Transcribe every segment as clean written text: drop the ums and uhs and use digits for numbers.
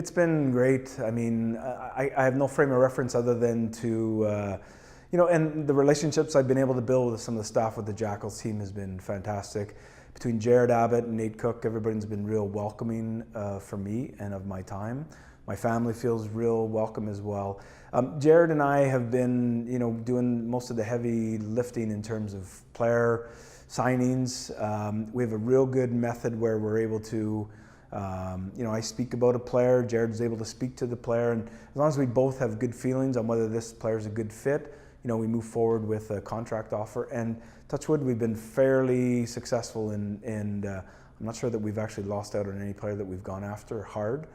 It's been great. I mean, I have no frame of reference other than to, and the relationships I've been able to build with some of the staff with the Jackals team has been fantastic. Between Jared Abbott and Nate Cook, everybody's been real welcoming for me and of my time. My family feels real welcome as well. Jared and I have been, doing most of the heavy lifting in terms of player signings. We have a real good method where we're able to, I speak about a player, Jared's able to speak to the player, and as long as we both have good feelings on whether this player's a good fit, we move forward with a contract offer. And touch wood, we've been fairly successful and I'm not sure that we've actually lost out on any player that we've gone after hard.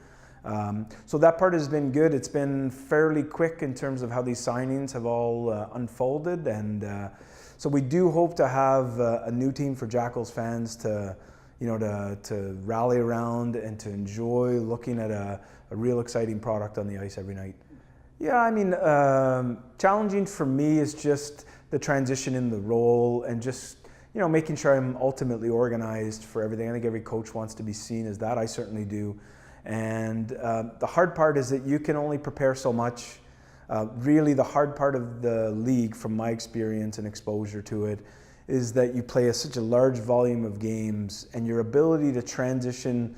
So that part has been good. It's been fairly quick in terms of how these signings have all unfolded, and so we do hope to have a new team for Jackals fans to rally around and to enjoy looking at a real exciting product on the ice every night. Yeah, I mean, challenging for me is just the transition in the role and just, making sure I'm ultimately organized for everything. I think every coach wants to be seen as that. I certainly do. And the hard part is that you can only prepare so much. Really, the hard part of the league, from my experience and exposure to it, is that you play such a large volume of games, and your ability to transition,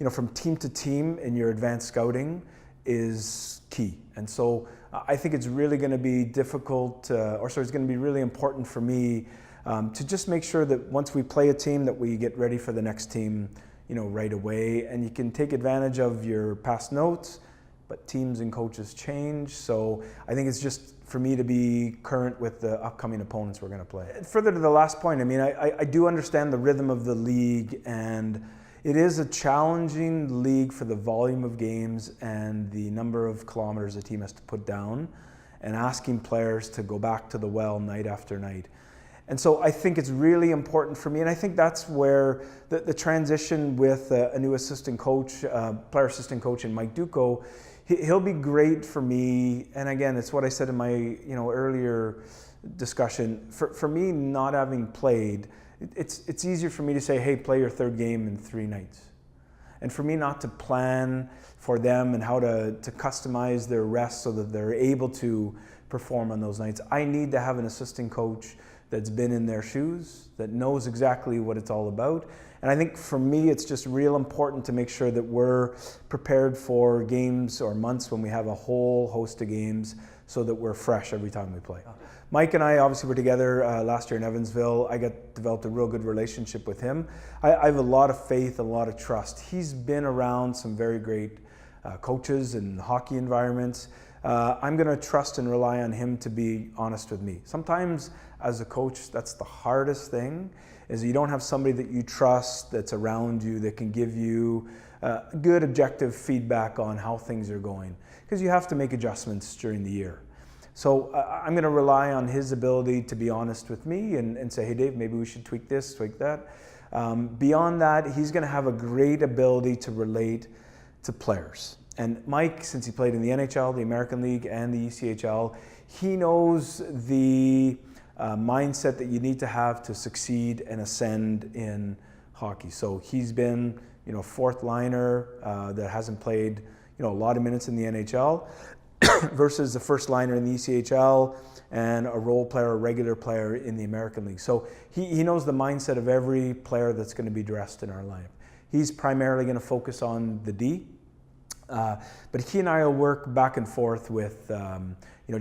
from team to team in your advanced scouting is key. And so I think it's really going to be difficult, it's going to be really important for me to just make sure that once we play a team that we get ready for the next team, right away. And you can take advantage of your past notes, but teams and coaches change. So I think it's just for me to be current with the upcoming opponents we're going to play. Further to the last point, I mean, I do understand the rhythm of the league, and it is a challenging league for the volume of games and the number of kilometers a team has to put down, and asking players to go back to the well night after night. And so I think it's really important for me, and I think that's where the transition with a new assistant coach, player assistant coach in Mike Duco, he'll be great for me. And again, it's what I said in my earlier discussion. For me, not having played, it's easier for me to say, hey, play your third game in 3 nights. And for me not to plan for them and how to customize their rest so that they're able to perform on those nights, I need to have an assistant coach that's been in their shoes, that knows exactly what it's all about. And I think for me, it's just real important to make sure that we're prepared for games or months when we have a whole host of games so that we're fresh every time we play. Mike and I obviously were together last year in Evansville. I developed a real good relationship with him. I have a lot of faith, a lot of trust. He's been around some very great coaches and hockey environments. I'm going to trust and rely on him to be honest with me. Sometimes as a coach, that's the hardest thing, is you don't have somebody that you trust that's around you that can give you good objective feedback on how things are going, because you have to make adjustments during the year. So I'm going to rely on his ability to be honest with me and say, hey Dave, maybe we should tweak this, tweak that. Beyond that, he's going to have a great ability to relate to players. And Mike, since he played in the NHL, the American League, and the ECHL, he knows the mindset that you need to have to succeed and ascend in hockey. So he's been, fourth liner that hasn't played, a lot of minutes in the NHL versus the first liner in the ECHL and a role player, a regular player in the American League. So he knows the mindset of every player that's going to be dressed in our lineup. He's primarily going to focus on the D. But he and I will work back and forth with,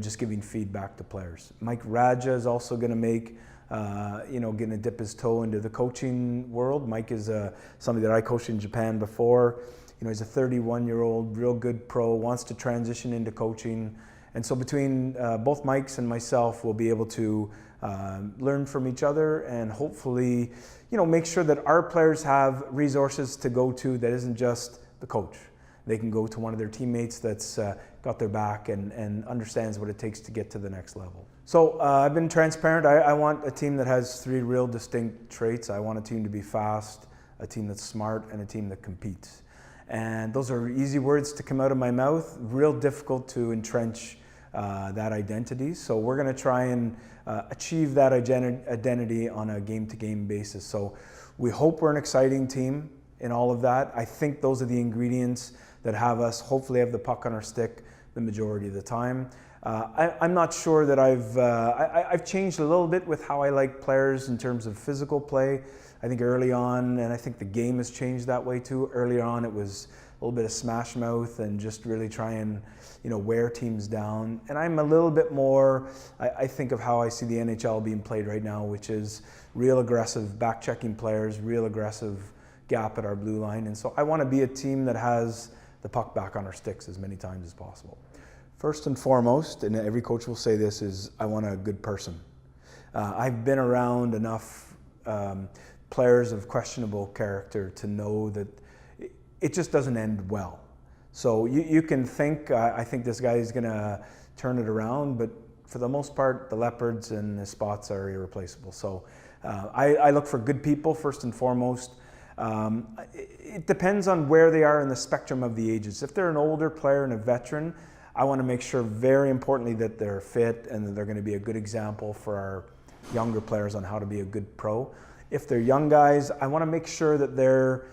just giving feedback to players. Mike Raja is also going to make, going to dip his toe into the coaching world. Mike is somebody that I coached in Japan before. He's a 31-year-old, real good pro, wants to transition into coaching. And so between both Mikes and myself, we'll be able to learn from each other and hopefully, make sure that our players have resources to go to that isn't just the coach. They can go to one of their teammates that's got their back and understands what it takes to get to the next level. So I've been transparent. I want a team that has 3 real distinct traits. I want a team to be fast, a team that's smart, and a team that competes. And those are easy words to come out of my mouth, real difficult to entrench that identity. So we're going to try and achieve that identity on a game-to-game basis. So we hope we're an exciting team in all of that. I think those are the ingredients that have us hopefully have the puck on our stick the majority of the time. I'm not sure that I've changed a little bit with how I like players in terms of physical play. I think early on, and I think the game has changed that way too. Earlier on, it was a little bit of smash mouth and just really try and wear teams down. And I'm a little bit more, I think of how I see the NHL being played right now, which is real aggressive, back-checking players, real aggressive gap at our blue line. And so I want to be a team that has the puck back on our sticks as many times as possible. First and foremost, and every coach will say this, is I want a good person. I've been around enough players of questionable character to know that it just doesn't end well. So you can think, I think this guy is going to turn it around, but for the most part, the Leopards and the Spots are irreplaceable. So I look for good people first and foremost. It depends on where they are in the spectrum of the ages. If they're an older player and a veteran, I want to make sure very importantly that they're fit and that they're going to be a good example for our younger players on how to be a good pro. If they're young guys, I want to make sure that their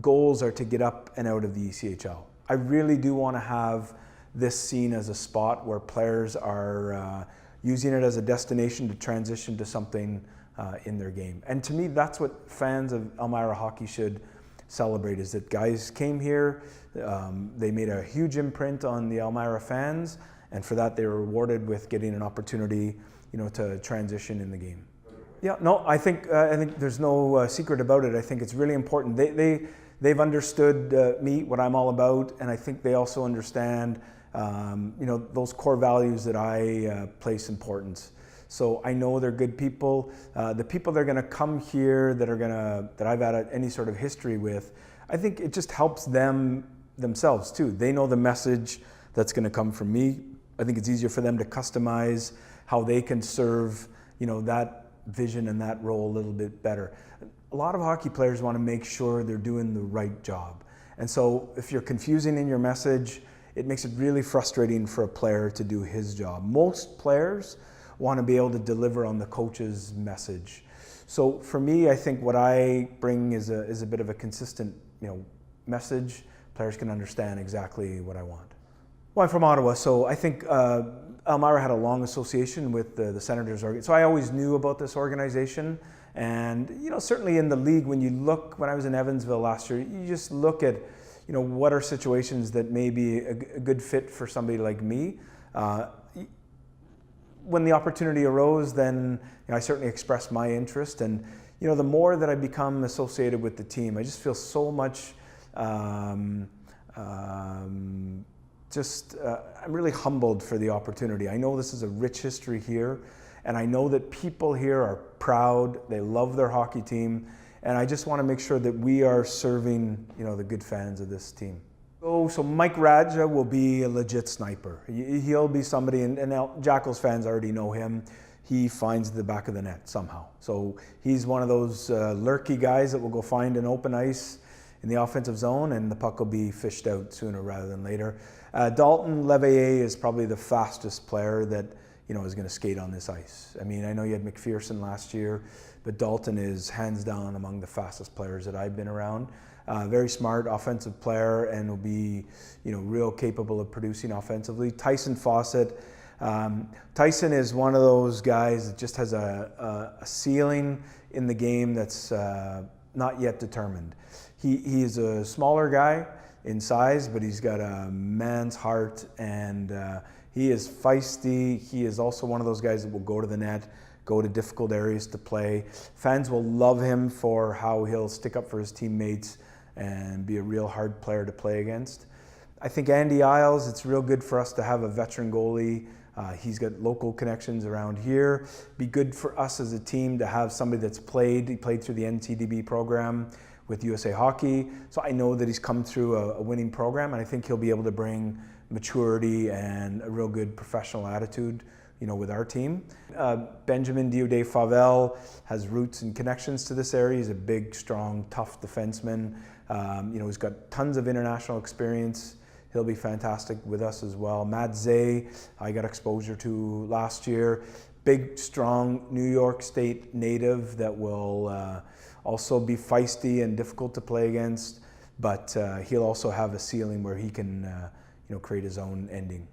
goals are to get up and out of the ECHL. I really do want to have this seen as a spot where players are using it as a destination to transition to something in their game. And to me, that's what fans of Elmira hockey should celebrate, is that guys came here, they made a huge imprint on the Elmira fans, and for that they were rewarded with getting an opportunity, to transition in the game. Yeah, no, I think there's no secret about it. I think it's really important. They've understood me, what I'm all about, and I think they also understand, those core values that I place importance. So I know they're good people. The people that are going to come here that I've had any sort of history with, I think it just helps them themselves too. They know the message that's going to come from me. I think it's easier for them to customize how they can serve, that vision and that role a little bit better. A lot of hockey players want to make sure they're doing the right job. And so if you're confusing in your message, it makes it really frustrating for a player to do his job. Most players want to be able to deliver on the coach's message. So for me, I think what I bring is a bit of a consistent, message. Players can understand exactly what I want. Well, I'm from Ottawa, so I think Elmira had a long association with the Senators. So I always knew about this organization. And, certainly in the league, when I was in Evansville last year, you just look at, what are situations that may be a good fit for somebody like me. When the opportunity arose, then I certainly expressed my interest. And, the more that I become associated with the team, I just feel so much I'm really humbled for the opportunity. I know this is a rich history here, and I know that people here are proud, they love their hockey team, and I just want to make sure that we are serving, the good fans of this team. So Mike Radja will be a legit sniper. He'll be somebody, and Jackals fans already know him. He finds the back of the net somehow. So he's one of those lurky guys that will go find an open ice in the offensive zone, and the puck will be fished out sooner rather than later. Dalton Leveille is probably the fastest player that is going to skate on this ice. I mean, I know you had McPherson last year, but Dalton is hands down among the fastest players that I've been around. Very smart offensive player, and will be real capable of producing offensively. Tyson Fawcett. Tyson is one of those guys that just has a ceiling in the game that's not yet determined. He is a smaller guy in size, but he's got a man's heart, and he is feisty. He is also one of those guys that will go to the net, go to difficult areas to play. Fans will love him for how he'll stick up for his teammates and be a real hard player to play against. I think Andy Isles, it's real good for us to have a veteran goalie. He's got local connections around here. Be good for us as a team to have somebody that's played. He played through the NTDB program with USA Hockey. So I know that he's come through a winning program, and I think he'll be able to bring maturity and a real good professional attitude, with our team. Benjamin Diodé-Favel has roots and connections to this area. He's a big, strong, tough defenseman. He's got tons of international experience. He'll be fantastic with us as well. Matt Zay, I got exposure to last year. Big, strong New York State native that will also be feisty and difficult to play against. but he'll also have a ceiling where he can create his own ending.